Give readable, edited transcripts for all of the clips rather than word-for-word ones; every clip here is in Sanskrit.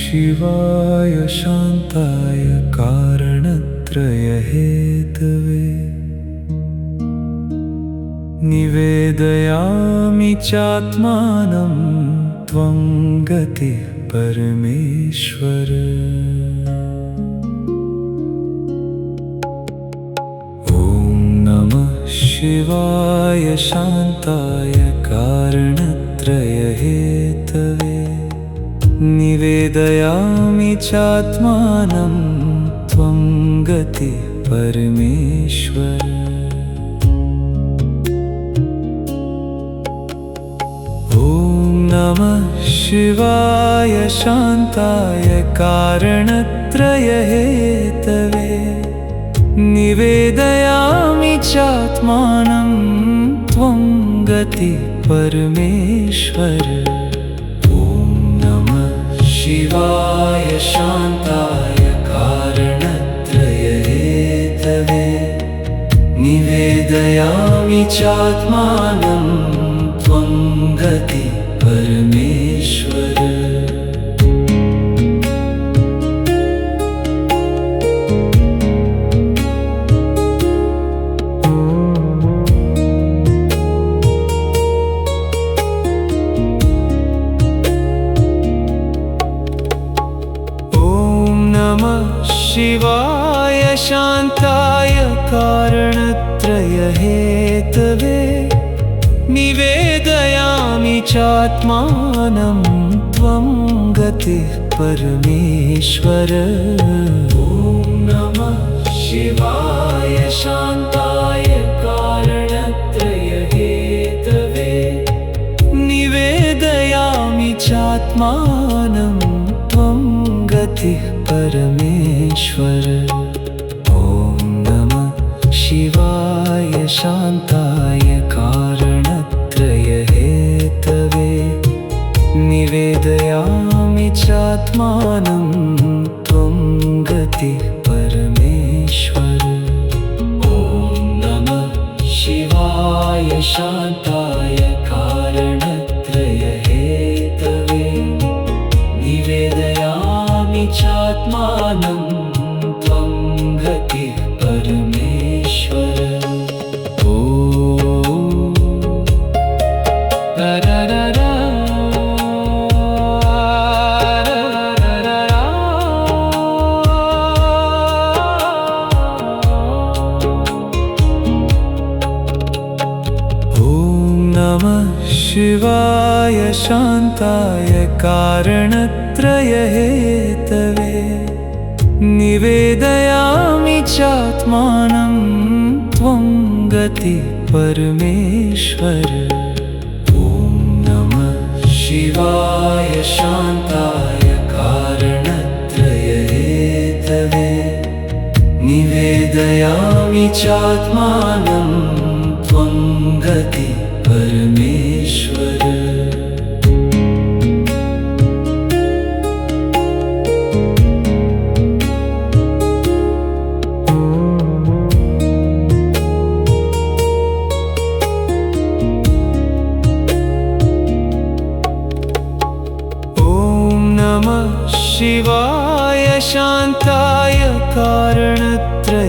शिवाय शान्ताय कारणत्रयहेतवे निवेदयामि चात्मानं त्वं गतिः परमेश्वर। ॐ नमः शिवाय शान्ताय कारणत्रयहेतवे निवेदयामि चात्मानं त्वं गतिः परमेश्वर। ॐ नमः शिवाय शान्ताय कारणत्रयहेतवे निवेदयामि चात्मानं त्वं गतिः परमेश्वर। शिवाय शान्ताय कारणत्रयहेतवे निवेदयामि चात्मानं त्वं गतिः परमेश्वर। शिवाय शान्ताय कारणत्रयहेतवे निवेदयामि चात्मानं त्वं गतिः परमेश्वर। ॐ नमः शिवाय शान्ताय कारणत्रयहेतवे निवेदयामि चात्मानं त्वं गतिः परमेश्वर। ॐ नमः शिवाय शान्ताय कारणत्रयहेतवे निवेदयामि चात्मानं त्वं गतिः परमेश्वर। ॐ नमः शिवाय शान्ताय कारणत्रयहेतवे निवेदयामि चात्मानं त्वं गतिः परमेश्वर। ॐ नमः शिवाय शान्ताय कारणत्रयहेतवे निवेदयामि चात्मानं त्वं गतिः परमेश्वर। ॐ नमः शिवाय शान्ताय कारणत्रयहेतवे निवेदयामि चात्मानं त्वं गतिः परमेश्वर। शिवाय शान्ताय कारणत्रयहेतवे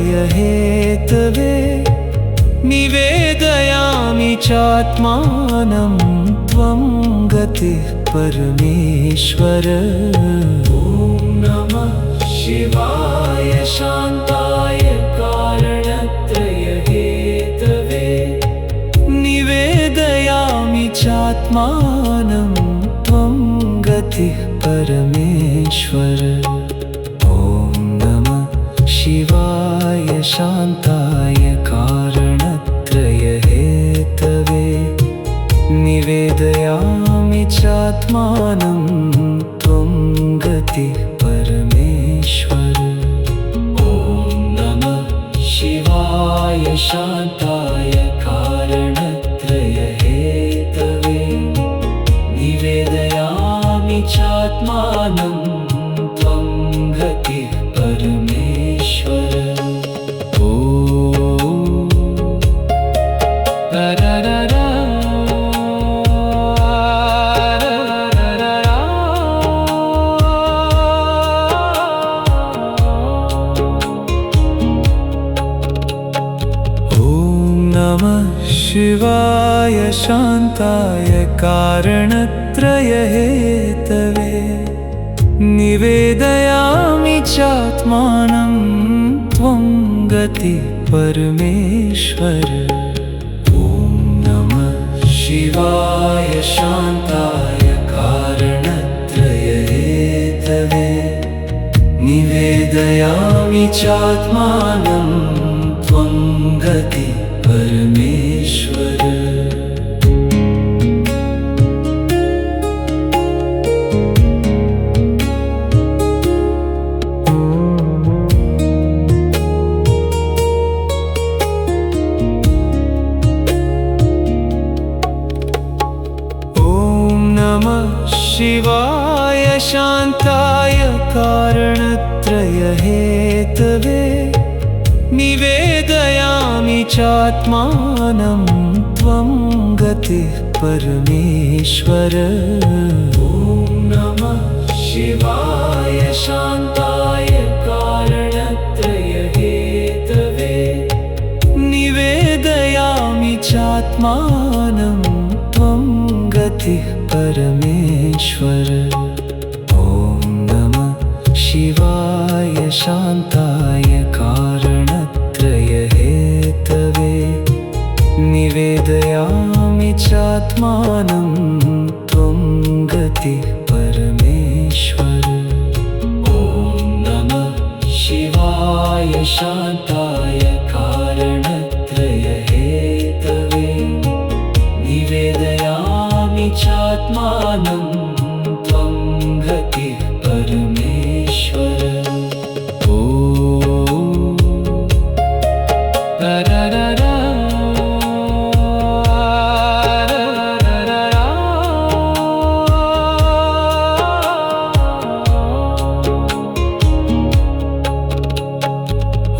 निवेदयामि चात्मानं त्वं गतिः परमेश्वर। ॐ नमः शिवाय शान्ताय कारणत्रयहेतवे निवेदयामि चात्मानं त्वं गतिः परमेश्वर। ॐ नमः शिवाय शान्ताय कारणत्रयहेतवे निवेदयामि चात्मानं त्वं गतिः परमेश्वर। ॐ नमः शिवाय शान्ताय कारणत्रयहेतवे निवेदयामि चात्मानं त्वं गतिः परमेश्वर। ॐ शिवाय शान्ताय कारणत्रयहेतवे निवेदयामि चात्मानं त्वं गतिः परमेश्वर। ॐ नमः शिवाय शान्ताय कारणत्रयहेतवे निवेदयामि चात्मानं त्वं गतिः परमेश्वर। शिवाय शान्ताय कारणत्रयहेतवे निवेदयामि चात्मानं त्वं गतिः परमेश्वर। ॐ नमः शिवाय शान्ताय कारणत्रयहेतवे निवेदयामि चात्मानं त्वं गतिः परमेश्वर। ॐ नमः शिवाय शान्ताय कारणत्रयहेतवे निवेदयामि चात्मानं त्वं गतिः परमेश्वर। ॐ नमः शिवाय शान्ताय कारणत्रयहेतवे निवेदयामि चात्मानं त्वं गतिः परमेश्वर।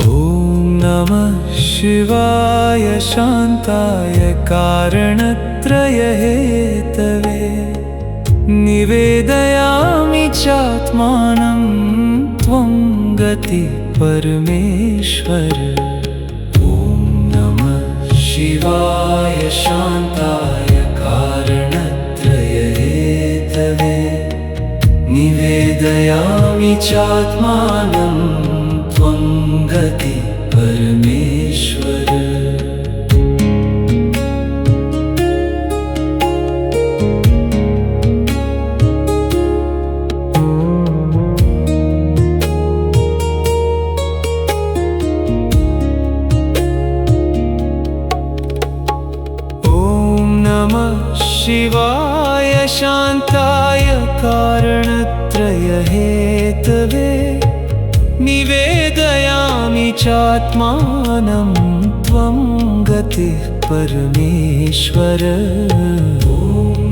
ॐ नमः शिवाय शान्ताय कारणत्रयहेतवे निवेदयामि चात्मानं त्वं गतिः परमेश्वर। ॐ नमः शिवाय शान्ताय कारणत्रयहेतवे निवेदयामि चात्मानं त्वं गतिः परमेश्वर। शिवाय शान्ताय कारणत्रयहेतवे निवेदयामि चात्मानं त्वं गतिः परमेश्वर। ॐ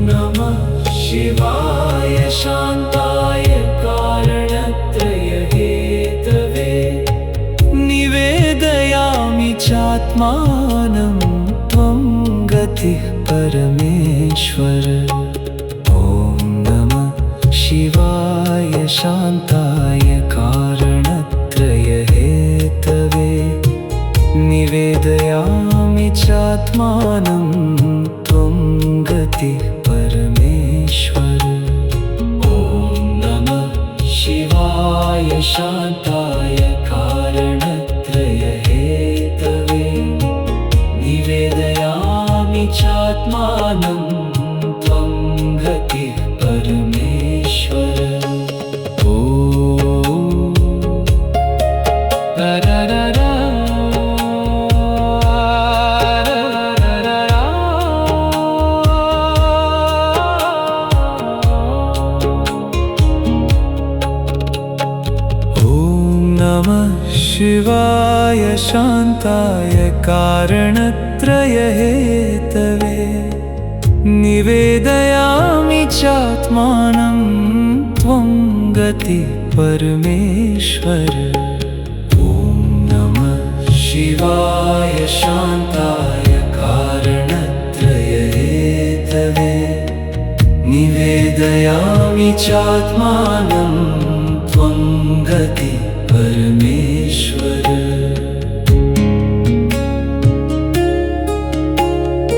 नमः शिवाय शान्ताय कारणत्रयहेतवे निवेदयामि चात्मानं त्वं गतिः परमेश्वर। ॐ नमः शिवाय शान्ताय कारणत्रयहेतवे निवेदयामि चात्मानं त्वं गतिः परमेश्वर। ॐ नमः शिवाय शान्ताय कारणत्रयहेतवे निवेदयामि चात्मानं त्वं गतिः परमेश्वर। ॐ नमः शिवाय शान्ताय कारणत्रयहेतवे निवेदयामि चात्मानं त्वं गतिः परमेश्वर। ॐ नमः शिवाय शान्ताय कारणत्रयहेतवे निवेदयामि चात्मानं त्वं गतिः परमेश्वर। ॐ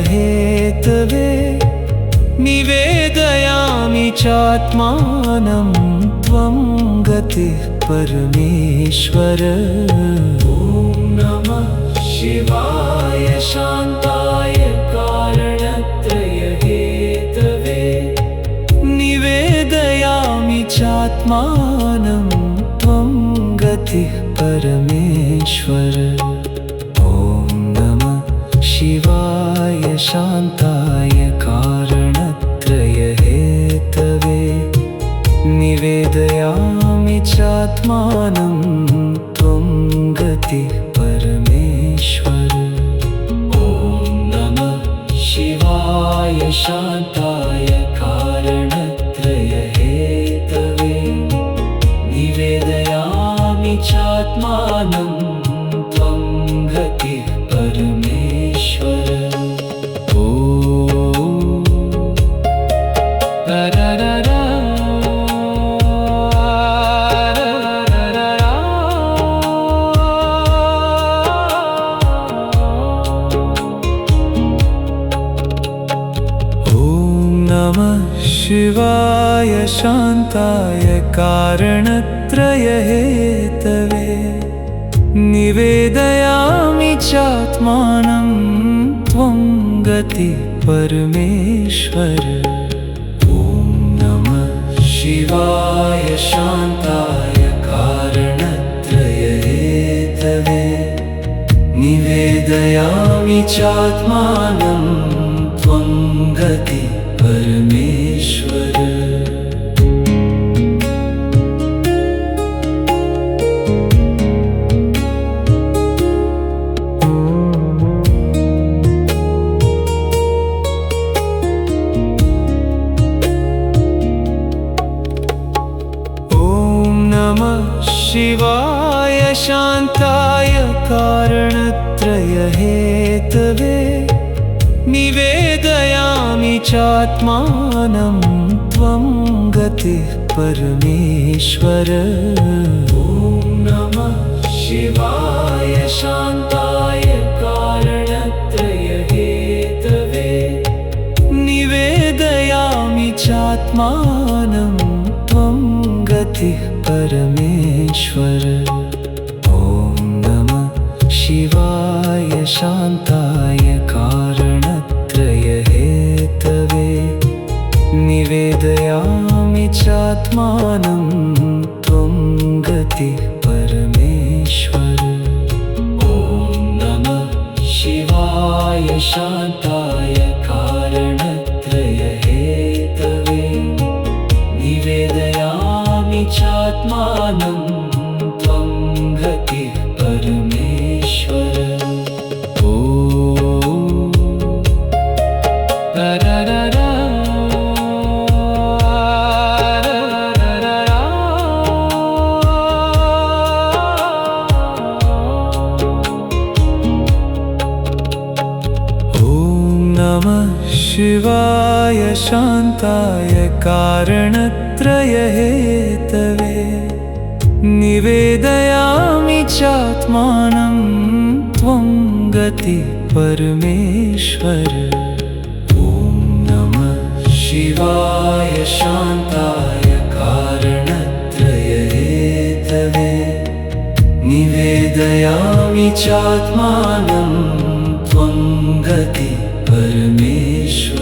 हेतवे निवेदयामि चात्मानं त्वं गतिः परमेश्वर। ॐ नमः शिवाय शान्ताय कारणत्रय हेतवे निवेदयामि चात्मानं त्वं गतिः परमेश्वर। ॐ नमः शिवाय शान्ताय कारणत्रय हेतवे निवेदयामि चात्मानं त्वं गतिः परमेश्वर। ॐ नमः शिवाय शान्ताय कारणत्रय हेतवे निवेदयामि चात्मानं त्वं गतिः परमेश्वर। शिवाय शान्ताय कारणत्रय हेतवे निवेदयामि चात्मानं त्वं गतिः परमेश्वर। ॐ नमः शिवाय शान्ताय कारणत्रय हेतवे निवेदयामि चात्मानं त्वं गतिः परमेश्वर। शिवाय शान्ताय कारणत्रय हेतवे निवेदयामि चात्मानं त्वं गतिः परमेश्वर। ॐ नमः शिवाय शान्ताय कारणत्रय हेतवे निवेदयामि चात्मानं त्वं गतिः परमेश्वर। ॐ नमः शिवाय शान्ताय कारणत्रय हेतवे निवेदयामि चात्मानं त्वं गतिः परमेश्वर। ॐ नमः शिवाय शान्ताय कारणत्रय हेतवे निवेदयामि चात्मानं त्वं गतिः परमेश्वर। शिवाय शान्ताय कारणत्रय हेतवे निवेदयामि चात्मानं त्वं गतिः परमेश्वर। ॐ नमः शिवाय शान्ताय कारणत्रय हेतवे निवेदयामि चात्मानं त्वं गतिः परमेश्वर।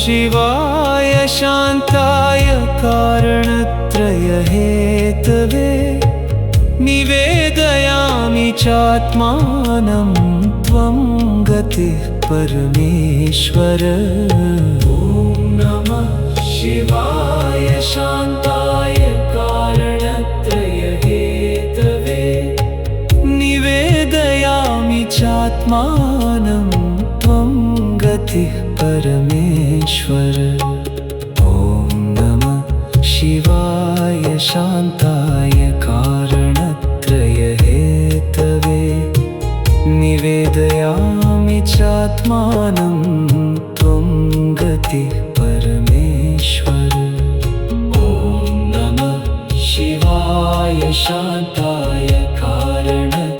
शिवाय शान्ताय कारणत्रय हेतवे निवेदयामि चात्मानं त्वं गतिः परमेश्वर। ॐ नमः शिवाय शान्ताय कारणत्रय हेतवे निवेदयामि चात्मानं त्वं गतिः परमेश्वर। ॐ नमः शिवाय शान्ताय कारणत्रय हेतवे गतिः परमेश्वर। ॐ नमः शिवाय शान्ताय कारणत्रयहेतवे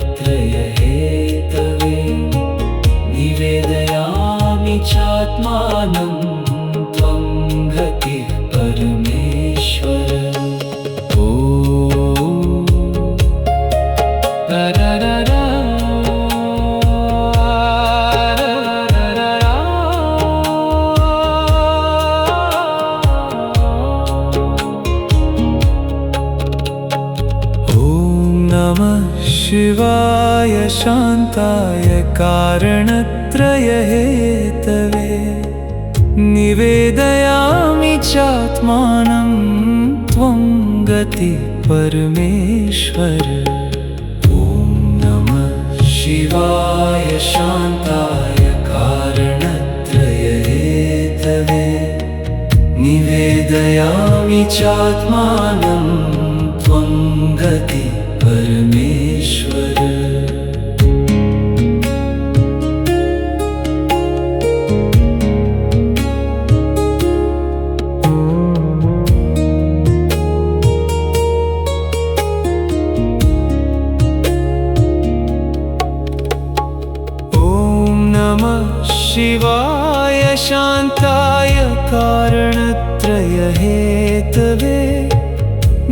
निवेदयामि चात्मानं त्वं गतिः परमेश्वर। शिवाय शान्ताय कारणत्रयहेतवे निवेदयामि चात्मानं त्वं गतिः परमेश्वर। ॐ नमः शिवाय शान्ताय कारणत्रयहेतवे निवेदयामि चात्मानं त्वं गतिः परमेश्वर। शिवाय शान्ताय कारणत्रयहेतवे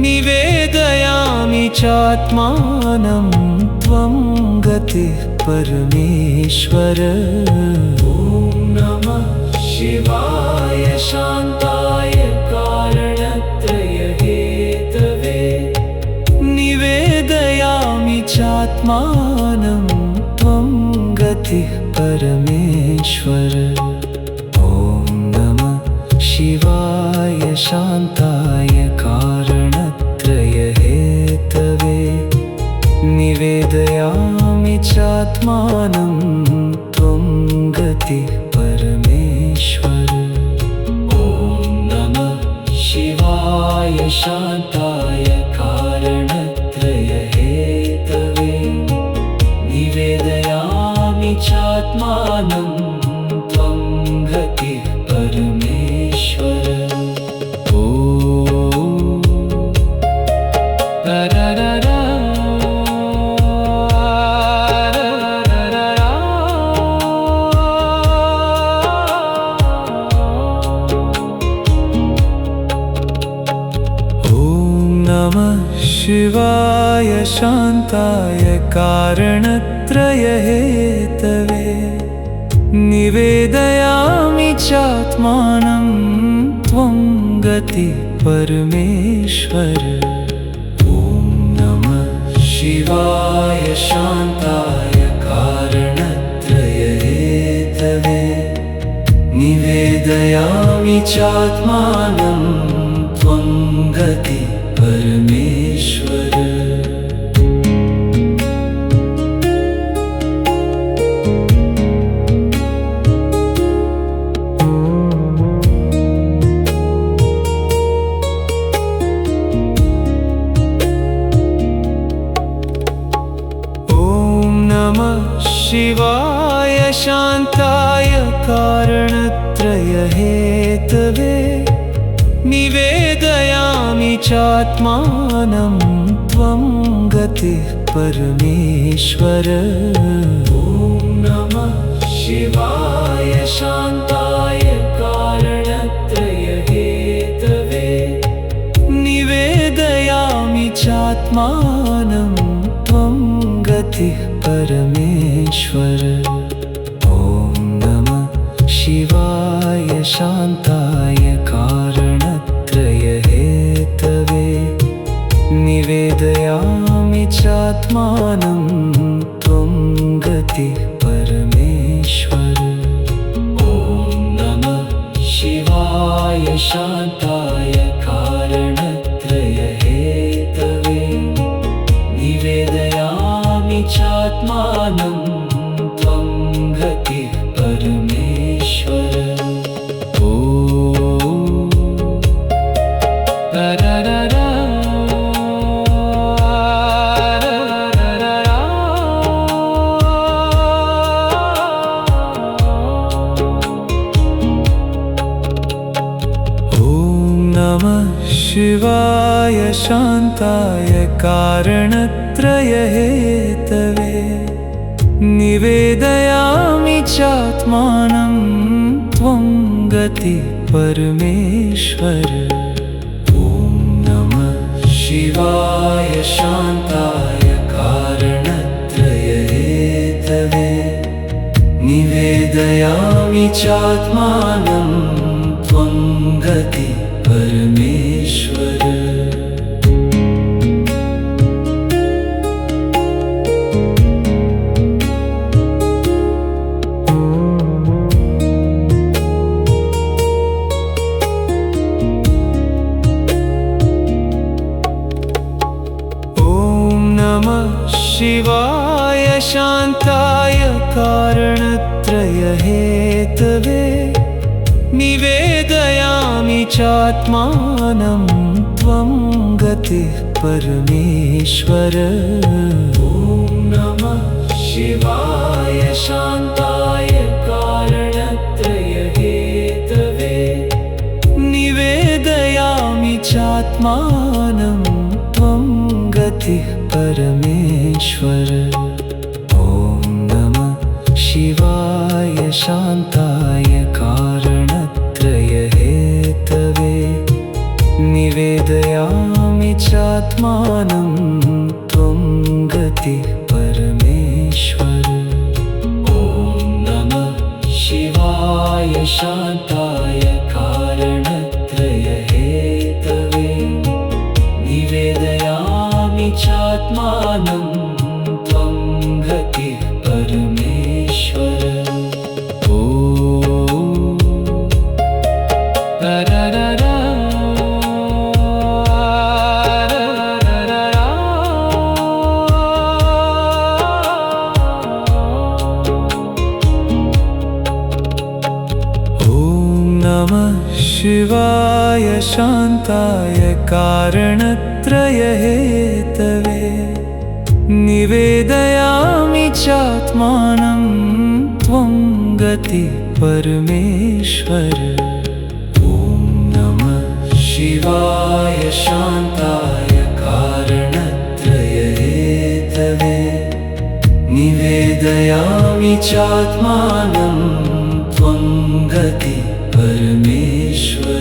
निवेदयामि चात्मानं त्वं गतिः परमेश्वर। ॐ नमः शिवाय शान्ताय कारणत्रयहेतवे निवेदयामि चात्मानं त्वं गतिः परमेश्वर। ॐ नमः शिवाय शान्ताय कारणत्रयहेतवे निवेदयामि चात्मानं त्वं गतिः परमेश्वर। ॐ नमः शिवाय शान्ताय कारणत्रयहेतवे निवेदयामि चात्मानं त्वं गतिः परमेश्वर। शिवाय शान्ताय कारणत्रयहेतवे निवेदयामि चात्मानं त्वं गतिः परमेश्वर। ॐ नमः शिवाय शान्ताय कारणत्रयहेतवे निवेदयामि चात्मानं त्वं गतिः परमेश्वर। शिवाय शान्ताय कारणत्रयहेतवे निवेदयामि चात्मानं त्वं गतिः परमेश्वर। ॐ नमः शिवाय शान्ताय कारणत्रयहेतवे निवेदयामि चात्मानं त्वं गतिः परमेश्वर। ॐ नमः शिवाय शान्ताय कारणत्रयहेतवे निवेदयामि चात्मानं त्वं गतिः परमेश्वर। ॐ नमः शिवाय शान्ताय कारणत्रयहेतवे निवेदयामि चात्मानं त्वं गतिः परमेश्वर। शिवाय शान्ताय कारणत्रयहेतवे निवेदयामि चात्मानं त्वं गतिः परमेश्वर। ॐ नमः शिवाय शान्ताय कारणत्रयहेतवे निवेदयामि चात्मानं त्वं गतिः परमेश्वर। शिवाय शान्ताय कारणत्रयहेतवे निवेदयामि चात्मानं त्वं गतिः परमेश्वर। ॐ नमः शिवाय शान्ताय कारणत्रयहेतवे निवेदयामि चात्मानं त्वं गतिः परमेश्वर। ॐ नमः शिवाय शान्ताय कारणत्रयहेतवे निवेदयामि चात्मानं त्वं गतिः परमेश्वर। ॐ नमः शिवाय शान्ताय कारणत्रयहेतवे निवेदयामि चात्मानं त्वं गतिः परमेश्वर। ॐ नमः शिवाय शान्ताय कारणत्रयहेतवे निवेदयामि चात्मानं त्वं गतिः परमेश्वर। ॐ नमः शिवाय शान्ताय कारणत्रयहेतवे निवेदयामि चात्मानं त्वं गतिः परमेश्वर।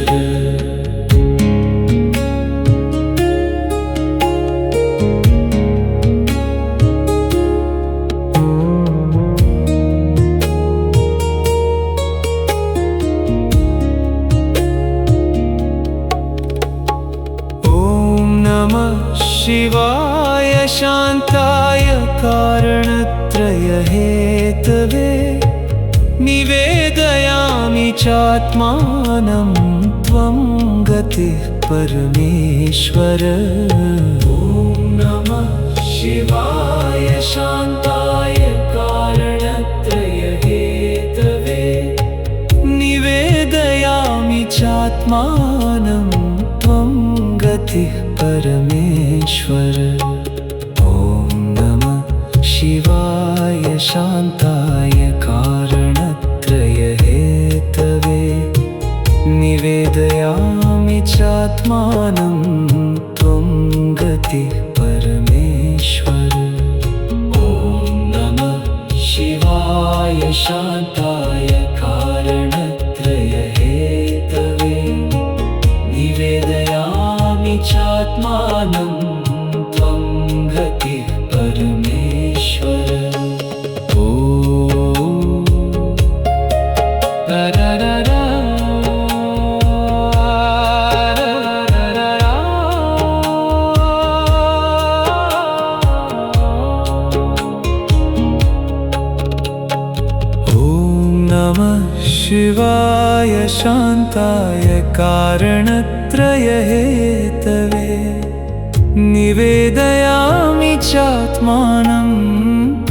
शिवाय शान्ताय कारणत्रयहेतवे निवेदयामि चात्मानं त्वं गतिः परमेश्वर। ॐ नमः शिवाय शान्ताय कारणत्रयहेतवे निवेदयामि चात्मानं त्वं गतिः परमेश्वर। ॐ नमः शिवाय शान्ताय कारणत्रयहेतवे निवेदयामि चात्मानं त्वं गतिः परमेश्वर। ॐ नमः शिवाय शान्ताय कारणत्रयहेतवे निवेदयामि चात्मानं त्वं गतिः परमेश्वर। ॐ नमः शिवाय शान्ताय कारणत्रयहेतवे निवेदयामि चात्मानं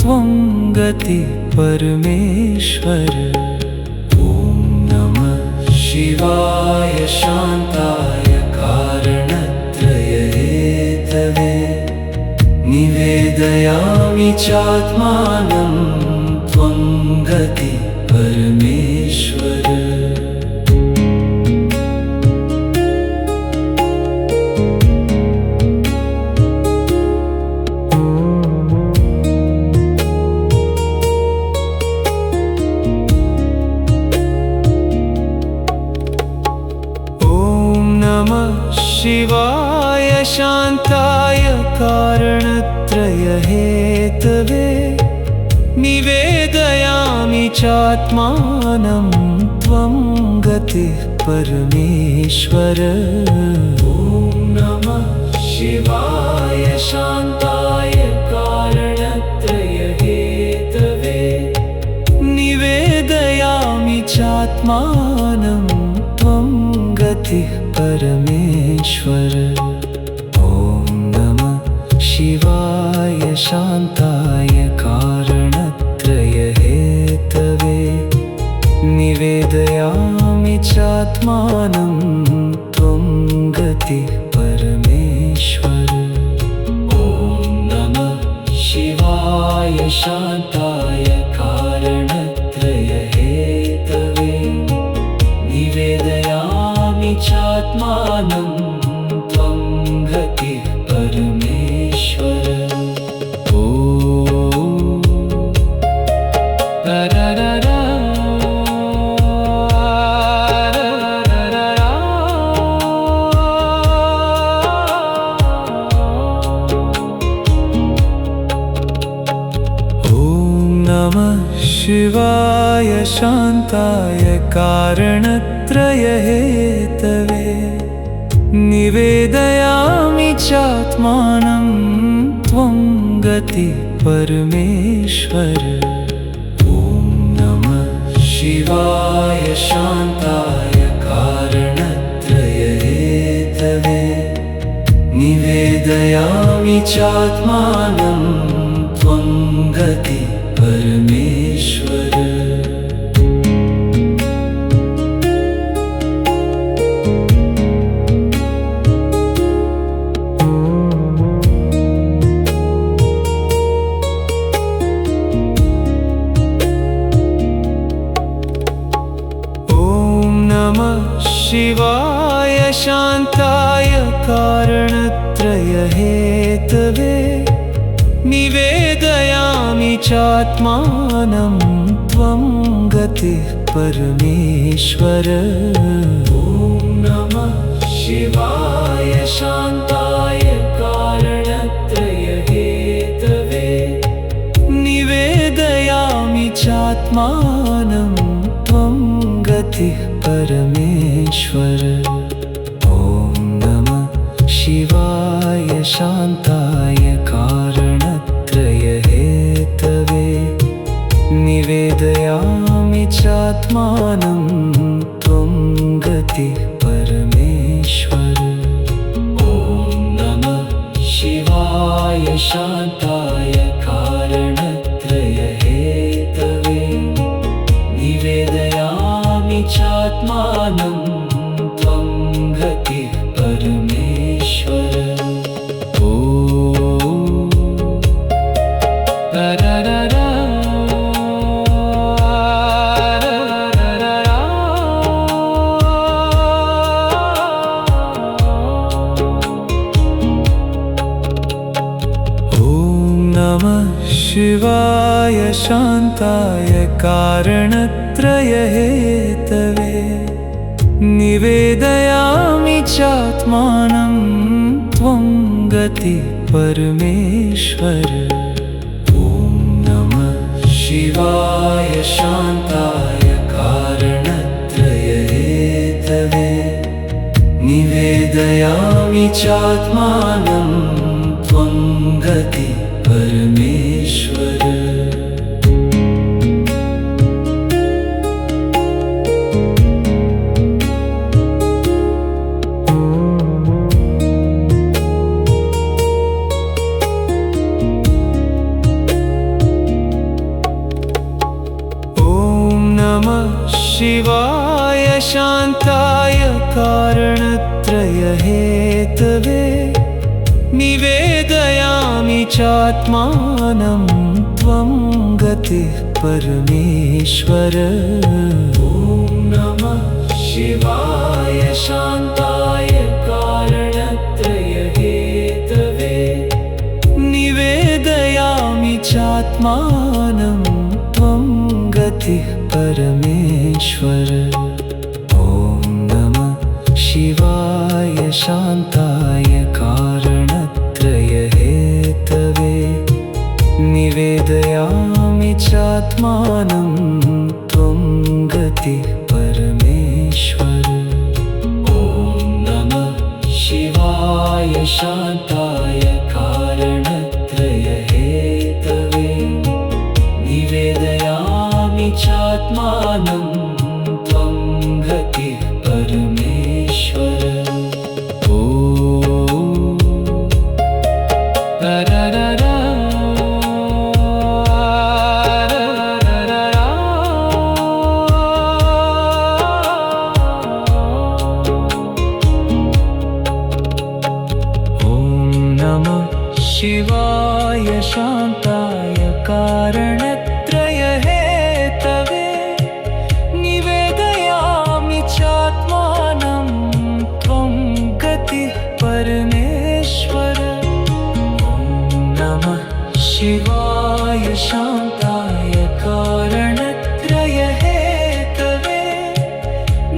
त्वं गतिः परमेश्वर। ॐ नमः शिवाय शान्ताय कारणत्रयहेतवे निवेदयामि चात्मानं त्वं गतिः परमेश्वर। शिवाय शान्ताय कारणत्रयहेतवे निवेदयामि चात्मानं त्वं गतिः परमेश्वर। ॐ नमः शिवाय शान्ताय कारणत्रयहेतवे निवेदयामि चात्मानं त्वं गतिः परमेश्वर। ॐ नमः शिवाय शान्ताय कारणत्रयहेतवे निवेदयामि चात्मानं त्वं गतिः परमेश्वर। ॐ नमः शिवाय शान्ताय कारणत्रयहेतवे निवेदयामि चात्मानं त्वं गतिः परमेश्वर। शिवाय शान्ताय कारणत्रयहेतवे निवेदयामि चात्मानं त्वं गतिः परमेश्वर। ॐ नमः शिवाय शान्ताय कारणत्रयहेतवे निवेदयामि चात्मानं त्वं गतिः परमेश्वर। शिवाय शान्ताय कारणत्रयहेतवे निवेदयामि चात्मानं त्वं गतिः परमेश्वर। ॐ नमः शिवाय शान्ताय कारणत्रयहेतवे निवेदयामि चात्मानं त्वं गतिः परमेश्वर। ॐ नमः शिवाय शान्ताय कारणत्रयहेतवे निवेदयामि चात्मानं त्वं गतिः परमेश्वर। ॐ नमः शिवाय शान्ताय कारणत्रयहेतवे निवेदयामि चात्मानं त्वं गतिः परमेश्वर। शिवाय शान्ताय कारणत्रयहेतवे निवेदयामि चात्मानं त्वं गतिः परमेश्वर। ॐ नमः शिवाय शान्ताय कारणत्रयहेतवे निवेदयामि चात्मानं त्वं गतिः परमेश्वर। शिवाय शान्ताय कारणत्रयहेतवे निवेदयामि चात्मानं त्वं गतिः परमेश्वर। ॐ नमः शिवाय शान्ताय कारणत्रयहेतवे निवेदयामि चात्मानं त्वं गतिः परमेश्वर। ॐ नमः शिवाय शान्ताय कारणत्रयहेतवे निवेदयामि चात्मानं त्वं गतिः परमेश्वर। ॐ नमः शिवाय शान्ताय कारणत्रयहेतवे निवेदयामि चात्मानं त्वं गतिः परमेश्वर। शिवाय शान्ताय कारणत्रयहेतवे निवेदयामि चात्मानं त्वं गतिः परमेश्वर। ॐ नमः शिवाय शान्ताय कारणत्रयहेतवे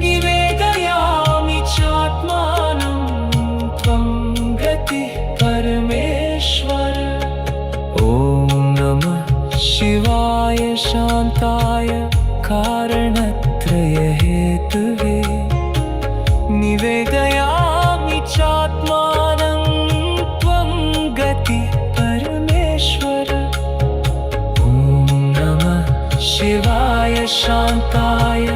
निवेदयामि चात्मानं त्वं गतिः परमेश्वर। ॐ नमः शिवाय शान्ताय कारणत्रयहेतवे निवेदयामि चात्मानं त्वं गतिः परमेश्वर। ॐ नमः शिवाय शान्ताय